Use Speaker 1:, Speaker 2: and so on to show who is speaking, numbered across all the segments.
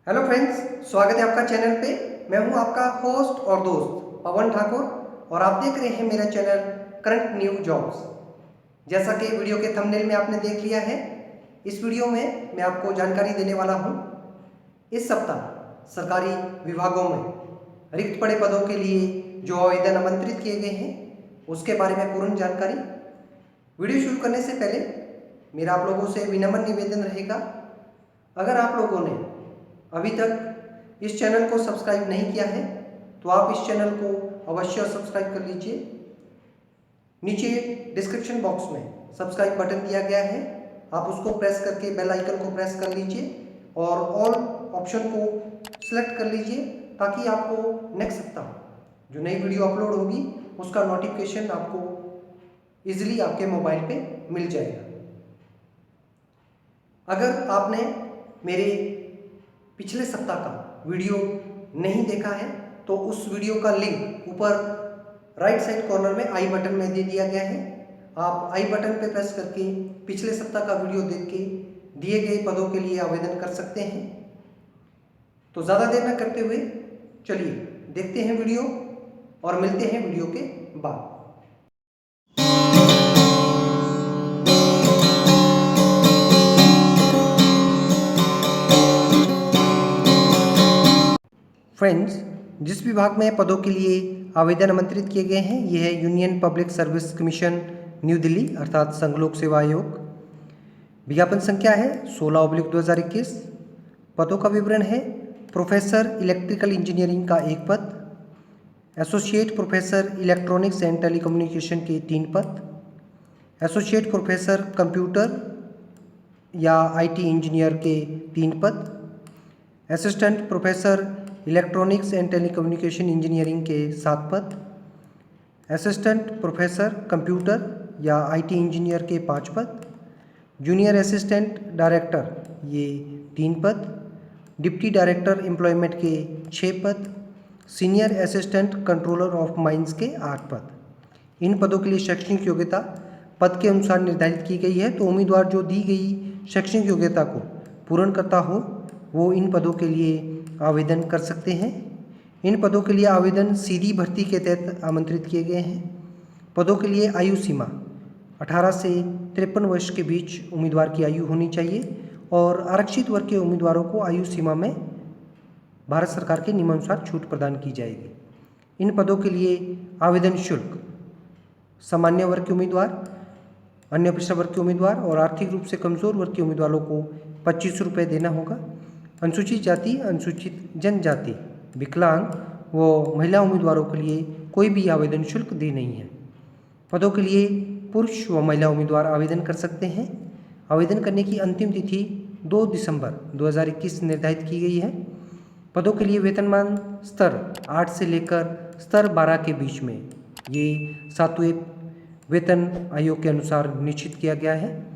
Speaker 1: Hello friends, स्वागत है आपका चैनल पे। मैं हूं आपका होस्ट और दोस्त पवन ठाकुर और आप देख रहे हैं मेरा चैनल करंट न्यू जॉब्स। जैसा कि वीडियो के थंबनेल में आपने देख लिया है, इस वीडियो में मैं आपको जानकारी देने वाला हूं इस सप्ताह सरकारी विभागों में रिक्त पड़े पदों के लिए जो आवेदन आमंत्रित किए गए हैं उसके बारे में पूर्ण जानकारी। वीडियो शुरू करने से पहले मेरा आप लोगों से विनम्र निवेदन रहेगा, अगर आप लोगों ने अभी तक इस चैनल को सब्सक्राइब नहीं किया है तो आप इस चैनल को अवश्य सब्सक्राइब कर लीजिए। नीचे डिस्क्रिप्शन बॉक्स में सब्सक्राइब बटन दिया गया है, आप उसको प्रेस करके बेल आइकन को प्रेस कर लीजिए और ऑल ऑप्शन को सिलेक्ट कर लीजिए ताकि आपको नेक्स्ट सप्ताह जो नई वीडियो अपलोड होगी उसका नोटिफिकेशन आपको इजीली आपके मोबाइल पे मिल जाएगा। अगर आपने मेरे पिछले सप्ताह का वीडियो नहीं देखा है तो उस वीडियो का लिंक ऊपर राइट साइड कॉर्नर में आई बटन में दे दिया गया है। आप आई बटन पे प्रेस करके पिछले सप्ताह का वीडियो देख के दिए गए पदों के लिए आवेदन कर सकते हैं। तो ज़्यादा देर न करते हुए चलिए देखते हैं वीडियो और मिलते हैं वीडियो के बाद। फ्रेंड्स, जिस विभाग में पदों के लिए आवेदन आमंत्रित किए गए हैं यह है union public service commission new Delhi अर्थात संघ लोक सेवा आयोग। विज्ञापन संख्या है 16/2021। पदों का विवरण है प्रोफेसर इलेक्ट्रिकल इंजीनियरिंग का 1 पद, associate professor electronics and telecommunication के 3 पद, एसोसिएट प्रोफेसर कंप्यूटर या आईटी इंजीनियर के 3 पद, assistant professor electronics and telecommunication engineering के 7 पद, असिस्टेंट प्रोफेसर कंप्यूटर या आईटी इंजीनियर के 5 पद, जूनियर असिस्टेंट डायरेक्टर ये 3 पद, डिप्टी डायरेक्टर एम्प्लॉयमेंट के 6 पद, senior assistant controller of mines के 8 पद। इन पदों के लिए शैक्षणिक योग्यता पद के अनुसार निर्धारित की गई है, तो उम्मीदवार जो दी गई शैक्षणिक योग्यता को पूर्ण करता हो वो इन पदों के लिए आवेदन कर सकते हैं। इन पदों के लिए आवेदन सीधी भर्ती के तहत आमंत्रित किए गए हैं। पदों के लिए आयु सीमा 18 से 53 वर्ष के बीच उम्मीदवार की आयु होनी चाहिए और आरक्षित वर्ग के उम्मीदवारों को आयु सीमा में भारत सरकार के नियमानुसार छूट प्रदान की जाएगी। इन पदों के लिए आवेदन शुल्क सामान्य वर्ग के उम्मीदवार, अन्य पिछड़ा वर्ग के उम्मीदवार और आर्थिक रूप से कमजोर वर्ग के उम्मीदवारों को 25 रुपये देना होगा। अनुसूचित जाति, अनुसूचित जनजाति, विकलांग व महिला उम्मीदवारों के लिए कोई भी आवेदन शुल्क दे नहीं है। पदों के लिए पुरुष व महिला उम्मीदवार आवेदन कर सकते हैं। आवेदन करने की अंतिम तिथि 2 दिसंबर 2021 निर्धारित की गई है। पदों के लिए वेतनमान स्तर 8 से लेकर स्तर 12 के बीच में ये 7वें वेतन आयोग के अनुसार निश्चित किया गया है।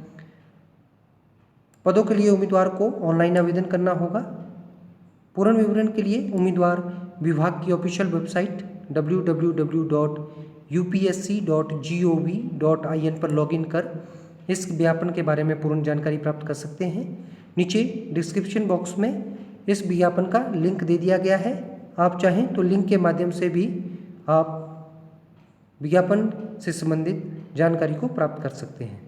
Speaker 1: पदों के लिए उम्मीदवार को ऑनलाइन आवेदन करना होगा। पूर्ण विवरण के लिए उम्मीदवार विभाग की ऑफिशियल वेबसाइट www.upsc.gov.in पर लॉगिन कर इस विज्ञापन के बारे में पूर्ण जानकारी प्राप्त कर सकते हैं। नीचे डिस्क्रिप्शन बॉक्स में इस विज्ञापन का लिंक दे दिया गया है, आप चाहें तो लिंक के माध्यम से भी आप विज्ञापन से संबंधित जानकारी को प्राप्त कर सकते हैं।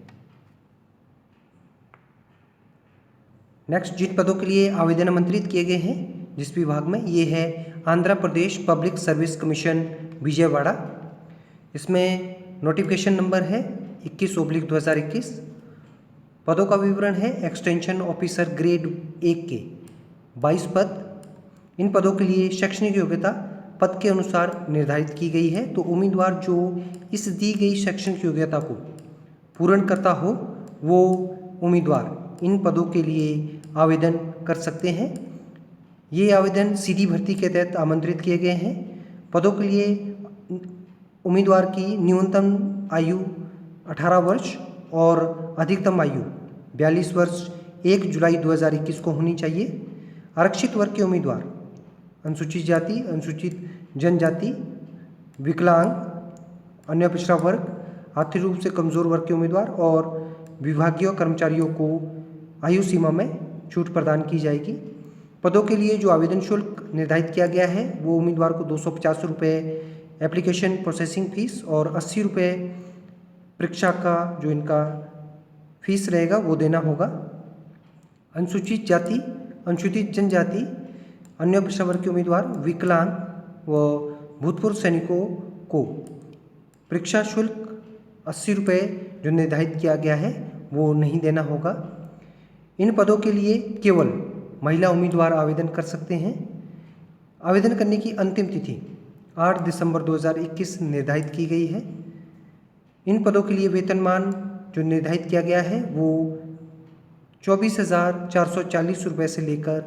Speaker 1: नेक्स्ट, जिन पदों के लिए आवेदन आमंत्रित किए गए हैं जिस विभाग में ये है Andhra Pradesh public service commission Vijayawada. इसमें नोटिफिकेशन नंबर है 21/2021। पदों का विवरण है एक्सटेंशन ऑफिसर ग्रेड 1 के 22 पद। इन पदों के लिए शैक्षणिक योग्यता पद के अनुसार निर्धारित की गई है, तो उम्मीदवार जो इस दी गई शैक्षणिक योग्यता को पूर्ण करता हो वो उम्मीदवार इन पदों के लिए आवेदन कर सकते हैं। ये आवेदन सीधी भर्ती के तहत आमंत्रित किए गए हैं। पदों के लिए उम्मीदवार की न्यूनतम आयु 18 वर्ष और अधिकतम आयु 42 वर्ष 1 जुलाई 2021 को होनी चाहिए। आरक्षित वर्ग के उम्मीदवार अनुसूचित जाति, अनुसूचित जनजाति, विकलांग, अन्य पिछड़ा वर्ग, आर्थिक रूप से कमजोर वर्ग के उम्मीदवार और विभागीय कर्मचारियों को आयु सीमा में छूट प्रदान की जाएगी। पदों के लिए जो आवेदन शुल्क निर्धारित किया गया है वो उम्मीदवार को 250 रुपये एप्लीकेशन प्रोसेसिंग फीस और 80 रुपये परीक्षा का जो इनका फीस रहेगा वो देना होगा। अनुसूचित जाति, अनुसूचित जनजाति, अन्य पिछड़ा वर्ग के उम्मीदवार, विकलांग व भूतपूर्व सैनिकों को परीक्षा शुल्क 80 रुपये जो निर्धारित किया गया है वो नहीं देना होगा। इन पदों के लिए केवल महिला उम्मीदवार आवेदन कर सकते हैं। आवेदन करने की अंतिम तिथि 8 दिसंबर 2021 निर्धारित की गई है। इन पदों के लिए वेतनमान जो निर्धारित किया गया है वो 24,440 रुपये से लेकर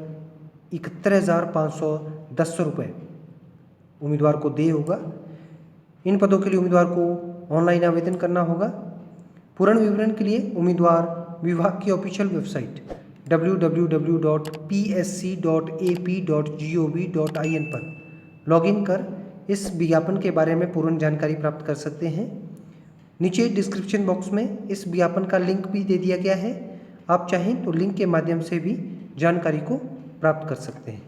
Speaker 1: 71,510 रुपये उम्मीदवार को देय होगा। इन पदों के लिए उम्मीदवार को ऑनलाइन आवेदन करना होगा। पूर्ण विवरण के लिए उम्मीदवार विभाग की ऑफिशियल वेबसाइट www.psc.ap.gov.in पर लॉगिन कर इस विज्ञापन के बारे में पूर्ण जानकारी प्राप्त कर सकते हैं। नीचे डिस्क्रिप्शन बॉक्स में इस विज्ञापन का लिंक भी दे दिया गया है, आप चाहें तो लिंक के माध्यम से भी जानकारी को प्राप्त कर सकते हैं।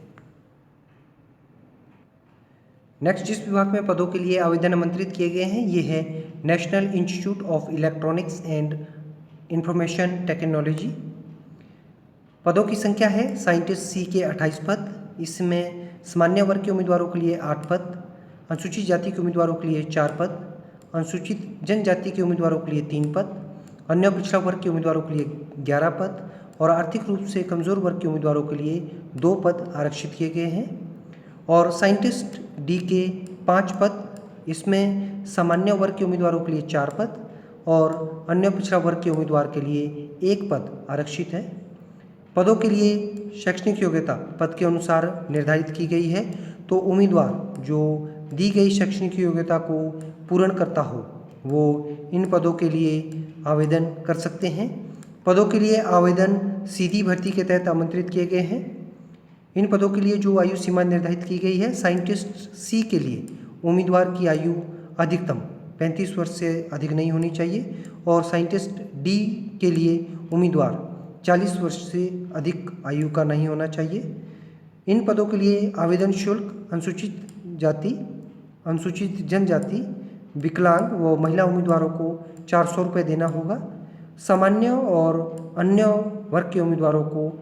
Speaker 1: नेक्स्ट जिस विभाग में पदों के लिए आवेदन आमंत्रित किए गए हैं ये है national institute of electronics and information technology. पदों की संख्या है साइंटिस्ट सी के 28 पद। इसमें सामान्य वर्ग के उम्मीदवारों के लिए 8 पद, अनुसूचित जाति के उम्मीदवारों के लिए 4 पद, अनुसूचित जनजाति के उम्मीदवारों के लिए 3 पद, अन्य पिछड़ा वर्ग के उम्मीदवारों के लिए 11 पद और आर्थिक रूप से कमज़ोर वर्ग के उम्मीदवारों के लिए 2 पद आरक्षित किए गए हैं। और साइंटिस्ट डी के 5 पद। इसमें सामान्य वर्ग के उम्मीदवारों के लिए 4 पद और अन्य पिछड़ा वर्ग के उम्मीदवार के लिए 1 पद आरक्षित है। पदों के लिए शैक्षणिक योग्यता पद के अनुसार निर्धारित की गई है, तो उम्मीदवार जो दी गई शैक्षणिक योग्यता को पूर्ण करता हो वो इन पदों के लिए आवेदन कर सकते हैं। पदों के लिए आवेदन सीधी भर्ती के तहत आमंत्रित किए गए हैं। इन पदों के लिए जो आयु सीमा निर्धारित की गई है, साइंटिस्ट सी के लिए उम्मीदवार की आयु अधिकतम 35 वर्ष से अधिक नहीं होनी चाहिए और साइंटिस्ट डी के लिए उम्मीदवार 40 वर्ष से अधिक आयु का नहीं होना चाहिए। इन पदों के लिए आवेदन शुल्क अनुसूचित जाति, अनुसूचित जनजाति, विकलांग व महिला उम्मीदवारों को 400 रुपये देना होगा। सामान्य और अन्य वर्ग के उम्मीदवारों को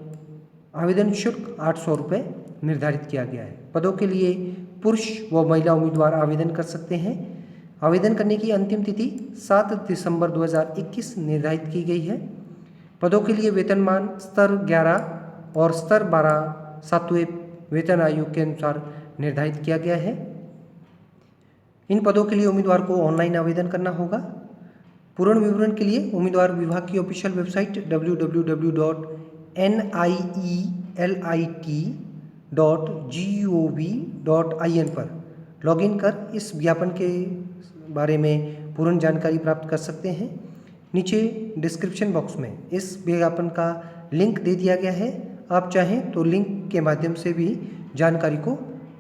Speaker 1: आवेदन शुल्क 800 रुपये निर्धारित किया गया है। पदों के लिए पुरुष व महिला उम्मीदवार आवेदन कर सकते हैं। आवेदन करने की अंतिम तिथि 7 दिसंबर 2021 निर्धारित की गई है। पदों के लिए वेतनमान स्तर 11 और स्तर 12 सातवें वेतन आयोग के अनुसार निर्धारित किया गया है। इन पदों के लिए उम्मीदवार को ऑनलाइन आवेदन करना होगा। पूर्ण विवरण के लिए उम्मीदवार विभाग की ऑफिशियल वेबसाइट www.nielt.gov.in पर लॉगिन कर इस विज्ञापन के बारे में पूर्ण जानकारी प्राप्त कर सकते हैं। नीचे डिस्क्रिप्शन बॉक्स में इस विज्ञापन का लिंक दे दिया गया है, आप चाहें तो लिंक के माध्यम से भी जानकारी को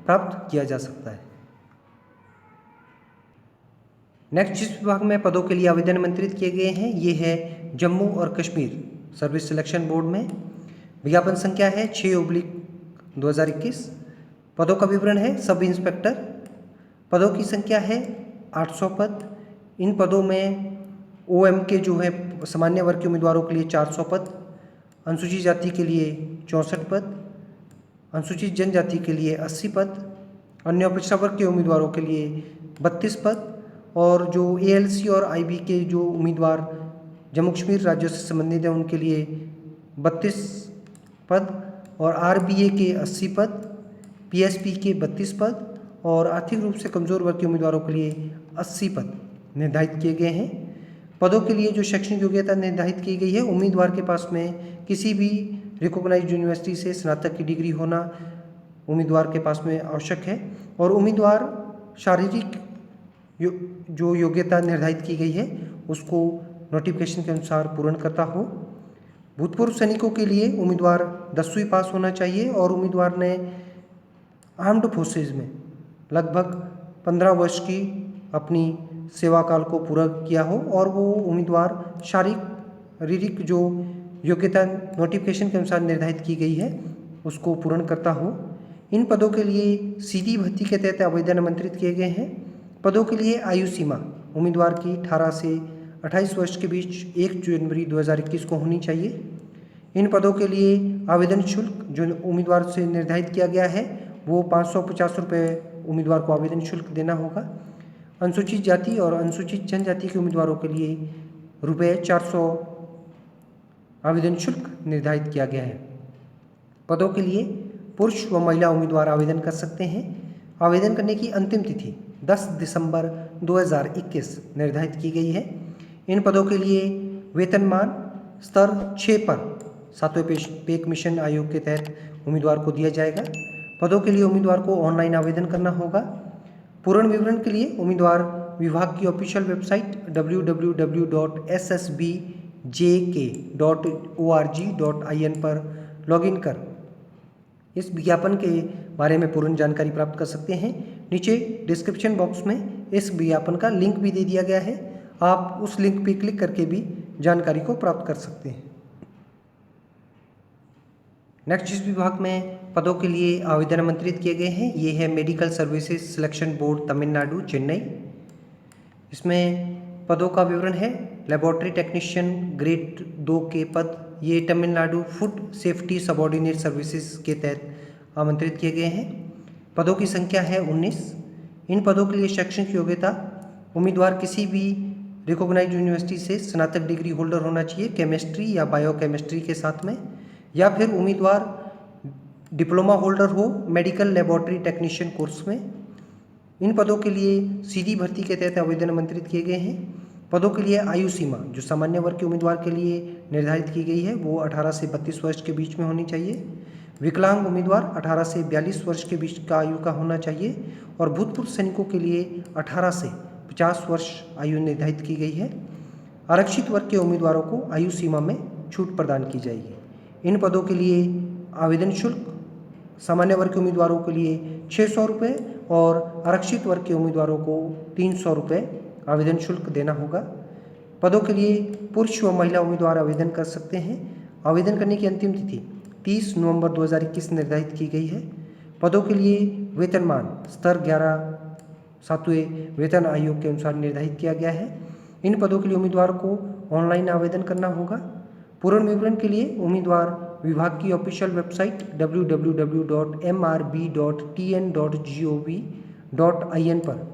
Speaker 1: प्राप्त किया जा सकता है। नेक्स्ट जिस विभाग में पदों के लिए आवेदन आमंत्रित किए गए हैं ये है जम्मू और कश्मीर सर्विस सिलेक्शन बोर्ड में। विज्ञापन संख्या है 6/2021। पदों का विवरण है सब इंस्पेक्टर। पदों की संख्या है 800 पद। इन पदों में ओएम के जो है सामान्य वर्ग के उम्मीदवारों के लिए 400 पद, अनुसूचित जाति के लिए 64 पद, अनुसूचित जनजाति के लिए 80 पद, अन्य पिछड़ा वर्ग के उम्मीदवारों के लिए 32 पद और जो एएलसी और आईबी के जो उम्मीदवार जम्मू कश्मीर राज्यों से संबंधित हैं उनके लिए 32 पद और आरबीए के 80 पद, पीएसपी के 32 पद और आर्थिक रूप से कमज़ोर वर्ग के उम्मीदवारों के लिए 80 पद निर्धारित किए गए हैं। पदों के लिए जो शैक्षणिक योग्यता निर्धारित की गई है, उम्मीदवार के पास में किसी भी रिकॉग्नाइज्ड यूनिवर्सिटी से स्नातक की डिग्री होना उम्मीदवार के पास में आवश्यक है और उम्मीदवार शारीरिक जो योग्यता निर्धारित की गई है उसको नोटिफिकेशन के अनुसार पूर्ण करता हो। भूतपूर्व सैनिकों के लिए उम्मीदवार 10वीं पास होना चाहिए और उम्मीदवार ने आर्म्ड फोर्सेज में लगभग 15 वर्ष की अपनी सेवा काल को पूरा किया हो और वो उम्मीदवार शारीरिक जो योग्यता नोटिफिकेशन के अनुसार निर्धारित की गई है उसको पूर्ण करता हो। इन पदों के लिए सीधी भर्ती के तहत आवेदन आमंत्रित किए गए हैं। पदों के लिए आयु सीमा उम्मीदवार की 18 से 28 वर्ष के बीच 1 जनवरी 2021 को होनी चाहिए। इन पदों के लिए आवेदन शुल्क जो उम्मीदवार से निर्धारित किया गया है वो 550 रुपये उम्मीदवार को आवेदन शुल्क देना होगा। अनुसूचित जाति और अनुसूचित जनजाति के उम्मीदवारों के लिए ₹400 आवेदन शुल्क निर्धारित किया गया है। पदों के लिए पुरुष व महिला उम्मीदवार आवेदन कर सकते हैं। आवेदन करने की अंतिम तिथि 10 दिसंबर 2021 निर्धारित की गई है। इन पदों के लिए वेतनमान स्तर 6 पर 7वें पे कमीशन आयोग के तहत उम्मीदवार को दिया जाएगा। पदों के लिए उम्मीदवार को ऑनलाइन आवेदन करना होगा। पूर्ण विवरण के लिए उम्मीदवार विभाग की ऑफिशियल वेबसाइट www.ssbjk.org.in पर लॉगिन कर इस विज्ञापन के बारे में पूर्ण जानकारी प्राप्त कर सकते हैं। नीचे डिस्क्रिप्शन बॉक्स में इस विज्ञापन का लिंक भी दे दिया गया है। आप उस लिंक पर क्लिक करके भी जानकारी को प्राप्त कर सकते हैं। नेक्स्ट जिस विभाग में पदों के लिए आवेदन आमंत्रित किए गए हैं ये है medical services selection board Tamil Nadu Chennai. इसमें पदों का विवरण है। लेबोरेटरी टेक्नीशियन ग्रेड 2 के पद ये Tamil Nadu food safety subordinate services के तहत आमंत्रित किए गए हैं। पदों की संख्या है 19। इन पदों के लिए शैक्षणिक योग्यता उम्मीदवार किसी भी रिकॉग्नाइज्ड यूनिवर्सिटी से स्नातक डिग्री होल्डर होना चाहिए केमिस्ट्री या बायोकेमिस्ट्री के साथ में, या फिर उम्मीदवार डिप्लोमा होल्डर हो मेडिकल लेबोरेटरी टेक्नीशियन कोर्स में। इन पदों के लिए सीधी भर्ती के तहत आवेदन आमंत्रित किए गए हैं। पदों के लिए आयु सीमा जो सामान्य वर्ग के उम्मीदवार के लिए निर्धारित की गई है वो 18 से 32 वर्ष के बीच में होनी चाहिए। विकलांग उम्मीदवार 18 से 42 वर्ष के बीच का आयु का होना चाहिए और भूतपूर्व सैनिकों के लिए 18 से 50 वर्ष आयु निर्धारित की गई है। आरक्षित वर्ग के उम्मीदवारों को आयु सीमा में छूट प्रदान की जाएगी। इन पदों के लिए आवेदन शुल्क सामान्य वर्ग के उम्मीदवारों के लिए 600 रुपये और आरक्षित वर्ग के उम्मीदवारों को 300 रुपये आवेदन शुल्क देना होगा। पदों के लिए पुरुष व महिला उम्मीदवार आवेदन कर सकते हैं। आवेदन करने की अंतिम तिथि 30 नवंबर 2021 निर्धारित की गई है। पदों के लिए वेतनमान स्तर 11 7वें वेतन आयोग के अनुसार निर्धारित किया गया है। इन पदों के लिए उम्मीदवार को ऑनलाइन आवेदन करना होगा। पूर्ण विवरण के लिए उम्मीदवार विभाग की ऑफिशियल वेबसाइट www.mrb.tn.gov.in पर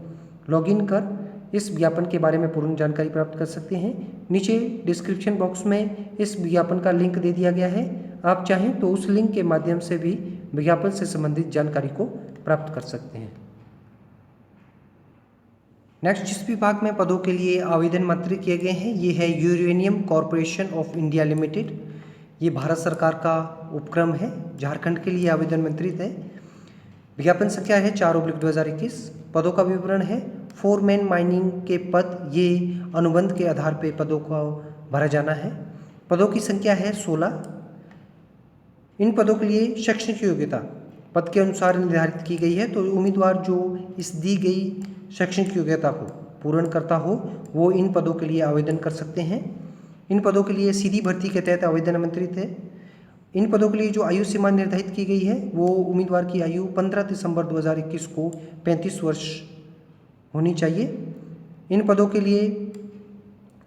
Speaker 1: लॉगिन कर इस विज्ञापन के बारे में पूर्ण जानकारी प्राप्त कर सकते हैं। नीचे डिस्क्रिप्शन बॉक्स में इस विज्ञापन का लिंक दे दिया गया है। आप चाहें तो उस लिंक के माध्यम से भी विज्ञापन से संबंधित जानकारी को प्राप्त कर सकते हैं। नेक्स्ट जिस विभाग में पदों के लिए आवेदन आमंत्रित किए गए हैं ये है uranium corporation of India limited. ये भारत सरकार का उपक्रम है। झारखंड के लिए आवेदन आमंत्रित है। विज्ञापन संख्या है 4/2021। पदों का विवरण है। फोरमैन माइनिंग के पद ये अनुबंध के आधार पर पदों को भरा जाना है। पदों की संख्या है 16। इन पदों के लिए शैक्षणिक योग्यता पद के अनुसार निर्धारित की गई है। तो उम्मीदवार जो इस दी गई शैक्षणिक योग्यता को पूर्ण करता हो वो इन पदों के लिए आवेदन कर सकते हैं। इन पदों के लिए सीधी भर्ती के तहत आवेदन आमंत्रित है। इन पदों के लिए जो आयु सीमा निर्धारित की गई है वो उम्मीदवार की आयु 15 दिसंबर 2021 को 35 वर्ष होनी चाहिए। इन पदों के लिए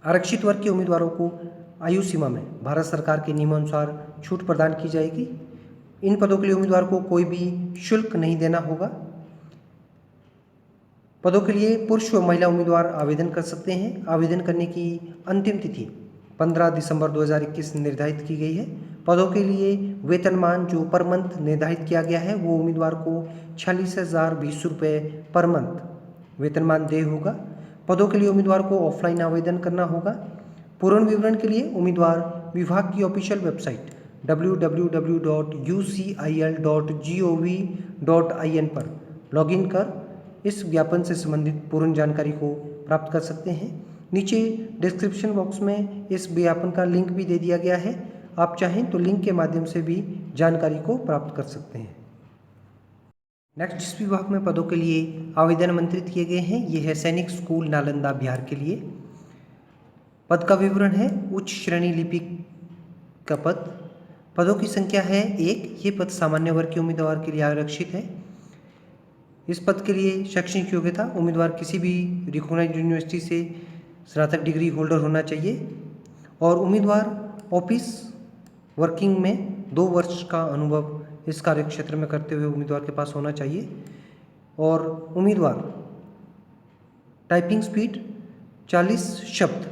Speaker 1: आरक्षित वर्ग के उम्मीदवारों को आयु सीमा में भारत सरकार के नियमानुसार छूट प्रदान की जाएगी। इन पदों के लिए उम्मीदवार को कोई भी शुल्क नहीं देना होगा। पदों के लिए पुरुष व महिला उम्मीदवार आवेदन कर सकते हैं। आवेदन करने की अंतिम तिथि 15 दिसंबर 2021 निर्धारित की गई है। पदों के लिए वेतनमान जो पर मंथ निर्धारित किया गया है वो उम्मीदवार को 46,020 रुपये पर मंथ वेतनमान देय होगा। पदों के लिए उम्मीदवार को ऑफलाइन आवेदन करना होगा। पूर्ण विवरण के लिए उम्मीदवार विभाग की ऑफिशियल वेबसाइट www.ucil.gov.in पर लॉगिन कर इस विज्ञापन से संबंधित पूर्ण जानकारी को प्राप्त कर सकते हैं। नीचे डिस्क्रिप्शन बॉक्स में इस विज्ञापन का लिंक भी दे दिया गया है। आप चाहें तो लिंक के माध्यम से भी जानकारी को प्राप्त कर सकते हैं। नेक्स्ट जिस विभाग में पदों के लिए आवेदन आमंत्रित किए गए हैं ये है सैनिक स्कूल नालंदा बिहार के लिए। पद का विवरण है उच्च श्रेणी लिपिक का पद। पदों की संख्या है 1। ये पद सामान्य वर्ग के उम्मीदवार के लिए आरक्षित है। इस पद के लिए शैक्षणिक योग्यता उम्मीदवार किसी भी रिकॉग्नाइज्ड यूनिवर्सिटी से स्नातक डिग्री होल्डर होना चाहिए और उम्मीदवार ऑफिस वर्किंग में 2 वर्ष का अनुभव इस कार्य क्षेत्र में करते हुए उम्मीदवार के पास होना चाहिए और उम्मीदवार टाइपिंग स्पीड 40 शब्द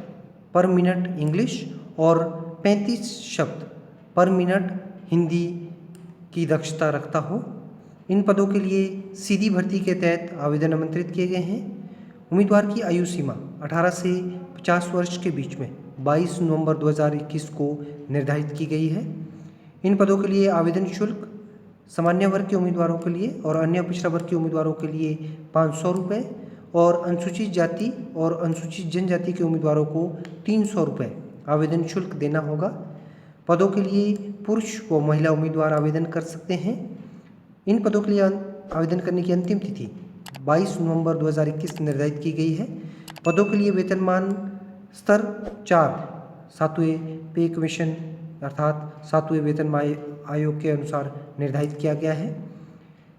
Speaker 1: पर मिनट इंग्लिश और 35 शब्द पर मिनट हिंदी की दक्षता रखता हो। इन पदों के लिए सीधी भर्ती के तहत आवेदन आमंत्रित किए गए हैं। उम्मीदवार की आयु सीमा 18 से 50 वर्ष के बीच में 22 नवंबर 2021 को निर्धारित की गई है। इन पदों के लिए आवेदन शुल्क सामान्य वर्ग के उम्मीदवारों के लिए और अन्य पिछड़ा वर्ग के उम्मीदवारों के लिए 500 रुपये और अनुसूचित जाति और अनुसूचित जनजाति के उम्मीदवारों को 300 रुपये आवेदन शुल्क देना होगा। पदों के लिए पुरुष व महिला उम्मीदवार आवेदन कर सकते हैं। इन पदों के लिए आवेदन करने की अंतिम तिथि 22 नवंबर 2021 निर्धारित की गई है। पदों के लिए वेतनमान स्तर 4 7वें पे कमीशन अर्थात 7वें वेतन आयोग के अनुसार निर्धारित किया गया है।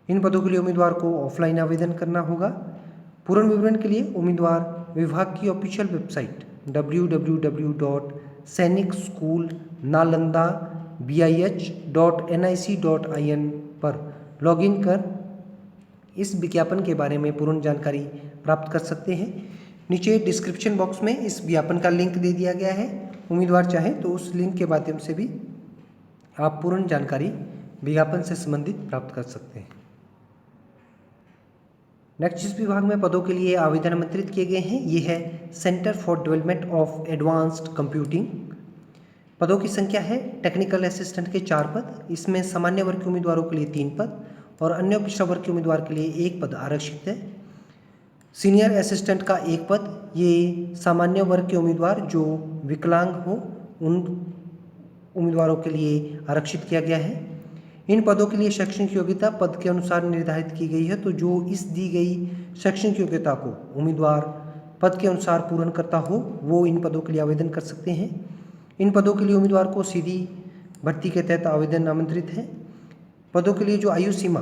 Speaker 1: इन पदों के लिए उम्मीदवार को ऑफलाइन आवेदन करना होगा। पूर्ण विवरण के लिए उम्मीदवार विभाग की ऑफिशियल वेबसाइट www.sainikschoolnalanda.bih.nic.in पर लॉगिन कर इस विज्ञापन के बारे में पूर्ण जानकारी प्राप्त कर सकते हैं। नीचे डिस्क्रिप्शन बॉक्स में इस विज्ञापन का लिंक दे दिया गया है। उम्मीदवार चाहे तो उस लिंक के माध्यम से भी आप पूर्ण जानकारी विज्ञापन से संबंधित प्राप्त कर सकते हैं। नेक्स्ट जिस विभाग में पदों के लिए आवेदन आमंत्रित किए गए हैं ये है centre for development of advanced computing. पदों की संख्या है टेक्निकल असिस्टेंट के 4 पद। इसमें सामान्य वर्ग के उम्मीदवारों के लिए 3 पद और अन्य पिछड़ा वर्ग के उम्मीदवार के लिए 1 पद आरक्षित है। सीनियर असिस्टेंट का 1 पद, ये सामान्य वर्ग के उम्मीदवार जो विकलांग हो उन उम्मीदवारों के लिए आरक्षित किया गया है। इन पदों के लिए शैक्षणिक योग्यता पद के अनुसार निर्धारित की गई है, तो जो इस दी गई शैक्षणिक योग्यता को उम्मीदवार पद के अनुसार पूर्ण करता हो वो इन पदों के लिए आवेदन कर सकते हैं। इन पदों के लिए उम्मीदवार को सीधी भर्ती के तहत आवेदन आमंत्रित है। पदों के लिए जो आयु सीमा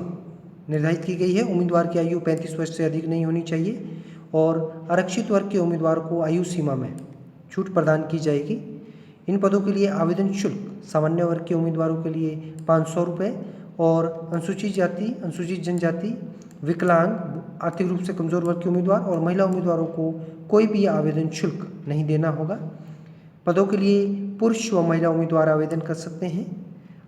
Speaker 1: निर्धारित की गई है, उम्मीदवार की आयु 35 वर्ष से अधिक नहीं होनी चाहिए और आरक्षित वर्ग के उम्मीदवार को आयु सीमा में छूट प्रदान की जाएगी। इन पदों के लिए आवेदन शुल्क सामान्य वर्ग के उम्मीदवारों के लिए 500 रुपये और अनुसूचित जाति, अनुसूचित जनजाति, विकलांग, आर्थिक रूप से कमजोर वर्ग के उम्मीदवार और महिला उम्मीदवारों को कोई भी आवेदन शुल्क नहीं देना होगा। पदों के लिए पुरुष व महिला उम्मीदवार आवेदन कर सकते हैं।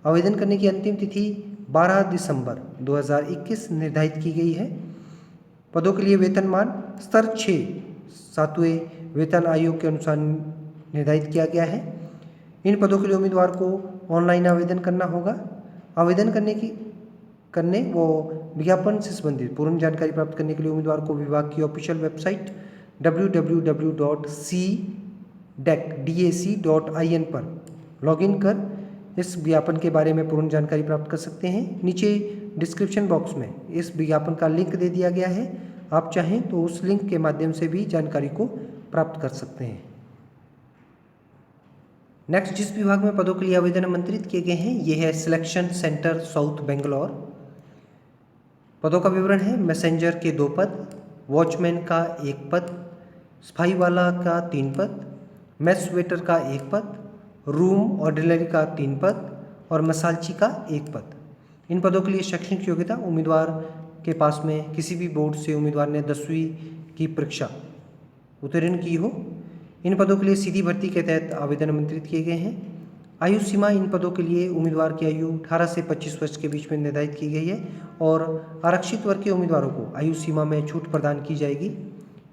Speaker 1: आवेदन करने की अंतिम तिथि 12 दिसंबर 2021 निर्धारित की गई है। पदों के लिए वेतनमान स्तर 6 7वें वेतन आयोग के अनुसार निर्धारित किया गया है। इन पदों के लिए उम्मीदवार को ऑनलाइन आवेदन करना होगा। आवेदन करने व विज्ञापन से संबंधित पूर्ण जानकारी प्राप्त करने के लिए उम्मीदवार को विभाग की ऑफिशियल वेबसाइट www.cdac.in पर लॉगिन कर इस विज्ञापन के बारे में पूर्ण जानकारी प्राप्त कर सकते हैं। नीचे डिस्क्रिप्शन बॉक्स में इस विज्ञापन का लिंक दे दिया गया है, आप चाहें तो उस लिंक के माध्यम से भी जानकारी को प्राप्त कर सकते हैं। नेक्स्ट जिस विभाग में पदों के लिए आवेदन आमंत्रित किए गए हैं ये है सिलेक्शन सेंटर साउथ बेंगलोर। पदों का विवरण है मैसेंजर के 2 पद, वॉचमैन का 1 पद, सफाई वाला का 3 पद, मेस वेटर का 1 पद, रूम ऑर्डिनरी का 3 पद और मसालची का 1 पद। इन पदों के लिए शैक्षणिक योग्यता उम्मीदवार के पास में किसी भी बोर्ड से उम्मीदवार ने 10वीं की परीक्षा उत्तीर्ण की हो। इन पदों के लिए सीधी भर्ती के तहत आवेदन आमंत्रित किए गए हैं। आयु सीमा इन पदों के लिए उम्मीदवार की आयु 18 से 25 वर्ष के बीच में निर्धारित की गई है और आरक्षित वर्ग के उम्मीदवारों को आयु सीमा में छूट प्रदान की जाएगी।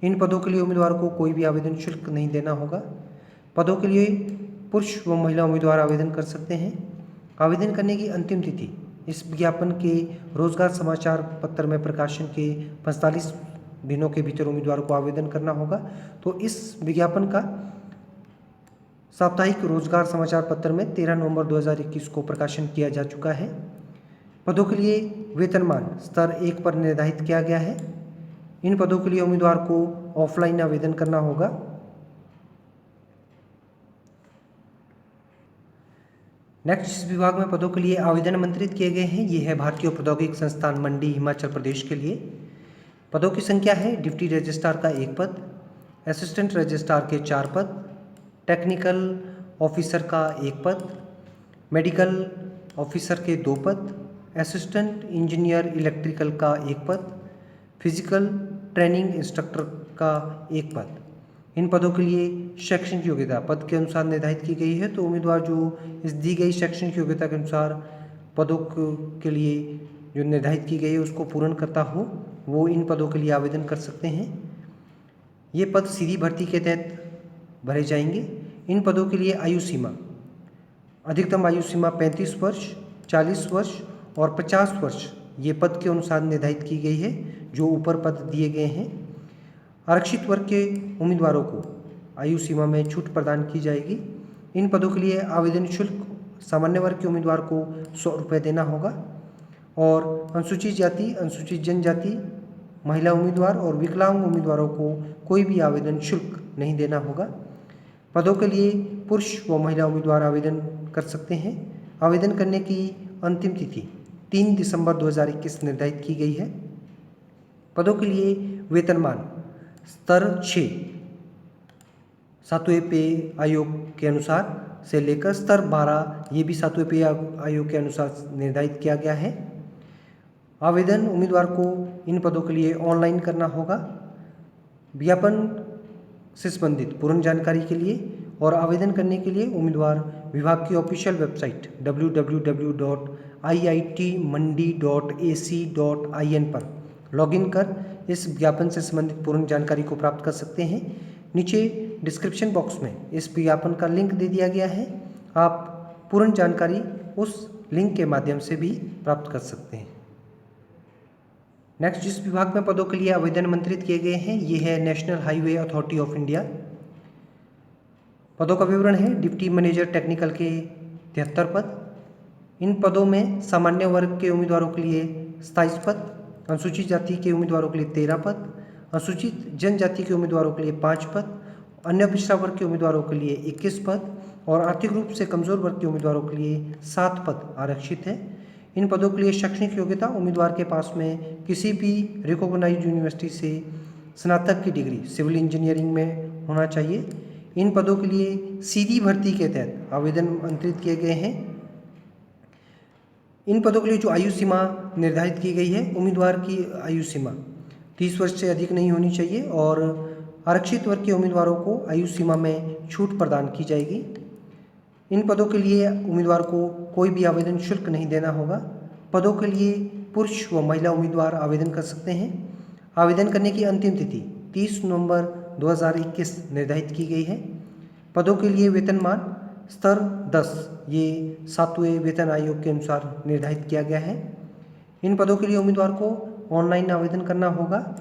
Speaker 1: इन पदों के लिए उम्मीदवार को कोई भी आवेदन शुल्क नहीं देना होगा। पदों के लिए पुरुष व महिला उम्मीदवार आवेदन कर सकते हैं। आवेदन करने की अंतिम तिथि इस विज्ञापन के रोजगार समाचार पत्र में प्रकाशन के 45 दिनों के भीतर उम्मीदवार को आवेदन करना होगा। तो इस विज्ञापन का साप्ताहिक रोजगार समाचार पत्र में 13 नवंबर 2021 को प्रकाशन किया जा चुका है। पदों के लिए वेतनमान स्तर 1 पर निर्धारित किया गया है। इन पदों के लिए उम्मीदवार को ऑफलाइन आवेदन करना होगा। नेक्स्ट जिस विभाग में पदों के लिए आवेदन आमंत्रित किए गए हैं ये है भारतीय प्रौद्योगिकी संस्थान मंडी हिमाचल प्रदेश के लिए। पदों की संख्या है डिप्टी रजिस्ट्रार का 1 पद, असिस्टेंट रजिस्ट्रार के 4 पद, टेक्निकल ऑफिसर का 1 पद, मेडिकल ऑफिसर के 2 पद, असिस्टेंट इंजीनियर इलेक्ट्रिकल का 1 पद, फिजिकल ट्रेनिंग इंस्ट्रक्टर का 1 पद। इन पदों के लिए शैक्षणिक योग्यता पद के अनुसार निर्धारित की गई है, तो उम्मीदवार जो इस दी गई शैक्षणिक योग्यता के अनुसार पदों के लिए जो निर्धारित की गई है उसको पूर्ण करता हो वो इन पदों के लिए आवेदन कर सकते हैं। ये पद सीधी भर्ती के तहत भरे जाएंगे। इन पदों के लिए आयु सीमा, अधिकतम आयु सीमा 35 वर्ष, 40 वर्ष और 50 वर्ष ये पद के अनुसार निर्धारित की गई है जो ऊपर पद दिए गए हैं। आरक्षित वर्ग के उम्मीदवारों को आयु सीमा में छूट प्रदान की जाएगी। इन पदों के लिए आवेदन शुल्क सामान्य वर्ग के उम्मीदवार को 100 रुपये देना होगा और अनुसूचित जाति, अनुसूचित जनजाति, महिला उम्मीदवार और विकलांग उम्मीदवारों को कोई भी आवेदन शुल्क नहीं देना होगा। पदों के लिए पुरुष व महिला उम्मीदवार आवेदन कर सकते हैं। आवेदन करने की अंतिम तिथि 3 दिसंबर 2021 निर्धारित की गई है। पदों के लिए वेतनमान स्तर 6 सातवें पे आयोग के अनुसार से लेकर स्तर 12 ये भी सातवें पे आयोग के अनुसार निर्धारित किया गया है। आवेदन उम्मीदवार को इन पदों के लिए ऑनलाइन करना होगा। विज्ञापन से संबंधित पूर्ण जानकारी के लिए और आवेदन करने के लिए उम्मीदवार विभाग की ऑफिशियल वेबसाइट www.iitmandi.ac.in पर लॉगिन कर इस विज्ञापन से संबंधित पूर्ण जानकारी को प्राप्त कर सकते हैं। नीचे डिस्क्रिप्शन बॉक्स में इस विज्ञापन का लिंक दे दिया गया है, आप पूर्ण जानकारी उस लिंक के माध्यम से भी प्राप्त कर सकते हैं। नेक्स्ट जिस विभाग में पदों के लिए आवेदन आमंत्रित किए गए हैं ये है national highway authority of India. पदों का विवरण है डिप्टी मैनेजर टेक्निकल के 73 पद। इन पदों में सामान्य वर्ग के उम्मीदवारों के लिए 27 पद, अनुसूचित जाति के उम्मीदवारों के लिए 13 पद, अनुसूचित जनजाति के उम्मीदवारों के लिए 5 पद, अन्य पिछड़ा वर्ग के उम्मीदवारों के लिए 21 पद और आर्थिक रूप से कमजोर वर्ग के उम्मीदवारों के लिए 7 पद आरक्षित है। इन पदों के लिए शैक्षणिक योग्यता उम्मीदवार के पास में किसी भी रिकॉग्नाइज्ड यूनिवर्सिटी से स्नातक की डिग्री सिविल इंजीनियरिंग में होना चाहिए। इन पदों के लिए सीधी भर्ती के तहत आवेदन आमंत्रित किए गए हैं। इन पदों के लिए जो आयु सीमा निर्धारित की गई है, उम्मीदवार की आयु सीमा 30 वर्ष से अधिक नहीं होनी चाहिए और आरक्षित वर्ग के उम्मीदवारों को आयु सीमा में छूट प्रदान की जाएगी। इन पदों के लिए उम्मीदवार को कोई भी आवेदन शुल्क नहीं देना होगा। पदों के लिए पुरुष व महिला उम्मीदवार आवेदन कर सकते हैं। आवेदन करने की अंतिम तिथि 30 नवंबर 2021 निर्धारित की गई है। पदों के लिए वेतनमान स्तर 10 ये 7वें वेतन आयोग के अनुसार निर्धारित किया गया है। इन पदों के लिए उम्मीदवार को ऑनलाइन आवेदन करना होगा।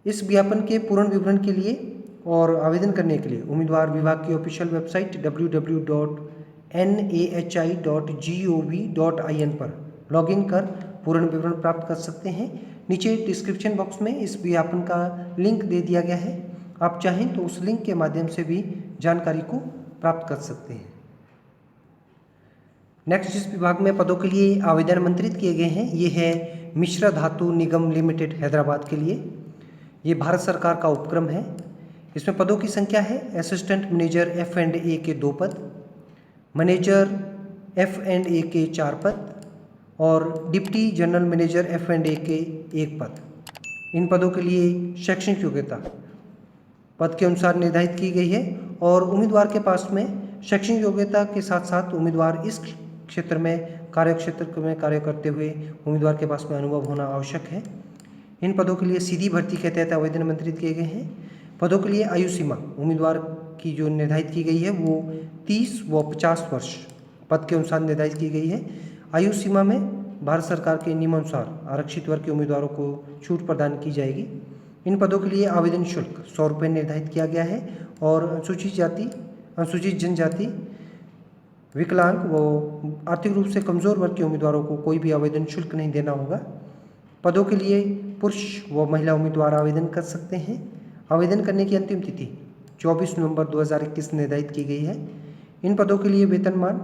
Speaker 1: इस विज्ञापन के पूर्ण विवरण के लिए और आवेदन करने के लिए उम्मीदवार विभाग की ऑफिशियल वेबसाइट www.nahI.gov.in पर लॉगिन कर पूर्ण विवरण प्राप्त कर सकते हैं। नीचे डिस्क्रिप्शन बॉक्स में इस विज्ञापन का लिंक दे दिया गया है, आप चाहें तो उस लिंक के माध्यम से भी जानकारी को प्राप्त कर सकते हैं। नेक्स्ट जिस विभाग में पदों के लिए आवेदन आमंत्रित किए गए हैं ये है मिश्रा धातु निगम लिमिटेड हैदराबाद के लिए। ये भारत सरकार का उपक्रम है। इसमें पदों की संख्या है असिस्टेंट मैनेजर F&A के 2 पद, मैनेजर F&A के 4 पद और डिप्टी जनरल मैनेजर F&A के 1 पद। इन पदों के लिए शैक्षणिक योग्यता पद के अनुसार निर्धारित की गई है और उम्मीदवार के पास में शैक्षणिक योग्यता के साथ साथ उम्मीदवार इस क्षेत्र में कार्य करते हुए उम्मीदवार के पास में अनुभव होना आवश्यक है। इन पदों के लिए सीधी भर्ती के तहत आवेदन आमंत्रित किए गए हैं। पदों के लिए आयु सीमा उम्मीदवार की जो निर्धारित की गई है वो 30 व 50 वर्ष पद के अनुसार निर्धारित की गई है। आयु सीमा में भारत सरकार के नियमानुसार आरक्षित वर्ग के उम्मीदवारों को छूट प्रदान की जाएगी। इन पदों के लिए आवेदन शुल्क 100 रुपये निर्धारित किया गया है और अनुसूचित जाति, अनुसूचित जनजाति, विकलांग व आर्थिक रूप से कमजोर वर्ग के उम्मीदवारों को कोई भी आवेदन शुल्क नहीं देना होगा। पदों के लिए पुरुष व महिला उम्मीदवार आवेदन कर सकते हैं। आवेदन करने की अंतिम तिथि 24 नवंबर 2021 निर्धारित की गई है। इन पदों के लिए वेतनमान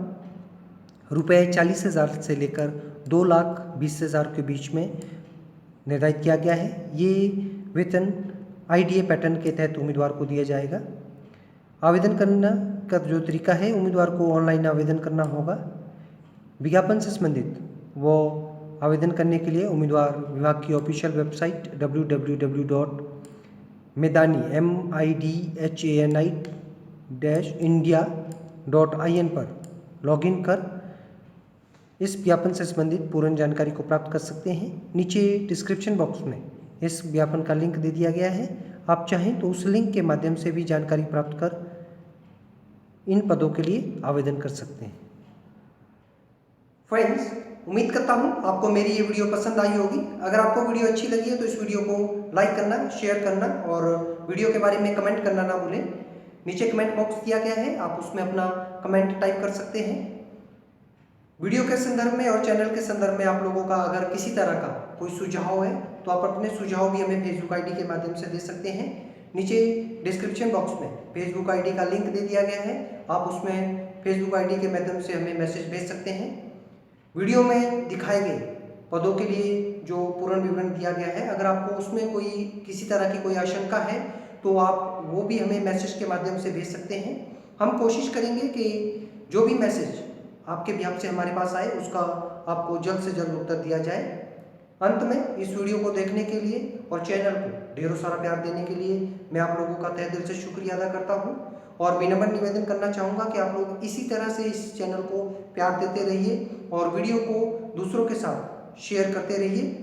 Speaker 1: रुपये 40,000 से लेकर 2,20,000 के बीच में निर्धारित किया गया है। ये वेतन आईडीए पैटर्न के तहत उम्मीदवार को दिया जाएगा। आवेदन करना का जो तरीका है, उम्मीदवार को ऑनलाइन आवेदन करना होगा। विज्ञापन से संबंधित वो आवेदन करने के लिए उम्मीदवार विभाग की ऑफिशियल वेबसाइट www.medani-india.in पर लॉगिन कर इस विज्ञापन से संबंधित पूर्ण जानकारी को प्राप्त कर सकते हैं। नीचे डिस्क्रिप्शन बॉक्स में इस विज्ञापन का लिंक दे दिया गया है। आप चाहें तो उस लिंक के माध्यम से भी जानकारी प्राप्त कर इन पदों के लिए आवेदन कर सकते हैं। फ्रेंड्स, उम्मीद करता हूं आपको मेरी ये वीडियो पसंद आई होगी। अगर आपको वीडियो अच्छी लगी है तो इस वीडियो को लाइक करना, शेयर करना और वीडियो के बारे में कमेंट करना ना भूलें। नीचे कमेंट बॉक्स दिया गया है, आप उसमें अपना कमेंट टाइप कर सकते हैं। वीडियो के संदर्भ में और चैनल के संदर्भ में आप लोगों का अगर किसी तरह का कोई सुझाव है तो आप अपने सुझाव भी हमें फेसबुक आईडी के माध्यम से दे सकते हैं। नीचे डिस्क्रिप्शन बॉक्स में फेसबुक आईडी का लिंक दे दिया गया है, आप उसमें फेसबुक आईडी के माध्यम से हमें मैसेज भेज सकते हैं। वीडियो में दिखाए गए पदों के लिए जो पूर्ण विवरण दिया गया है, अगर आपको उसमें कोई किसी तरह की कोई आशंका है तो आप वो भी हमें मैसेज के माध्यम से भेज सकते हैं। हम कोशिश करेंगे कि जो भी मैसेज आपके बिहाफ से हमारे पास आए उसका आपको जल्द से जल्द उत्तर दिया जाए। अंत में इस वीडियो को देखने के लिए और चैनल को ढेरों सारा प्यार देने के लिए मैं आप लोगों का तहे दिल से शुक्रिया अदा करता हूं और विनम्र निवेदन करना चाहूँगा कि आप लोग इसी तरह से इस चैनल को प्यार देते रहिए और वीडियो को दूसरों के साथ शेयर करते रहिए।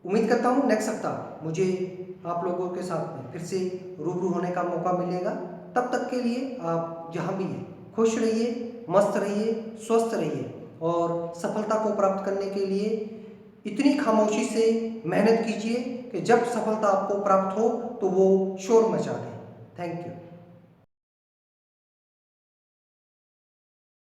Speaker 1: उम्मीद करता हूँ नेक्स्ट सप्ताह मुझे आप लोगों के साथ में फिर से रूबरू होने का मौका मिलेगा। तब तक के लिए आप जहाँ भी हैं खुश रहिए, मस्त रहिए, स्वस्थ रहिए और सफलता को प्राप्त करने के लिए इतनी खामोशी से मेहनत कीजिए कि जब सफलता आपको प्राप्त हो तो वो शोर मचा दे। Thank you.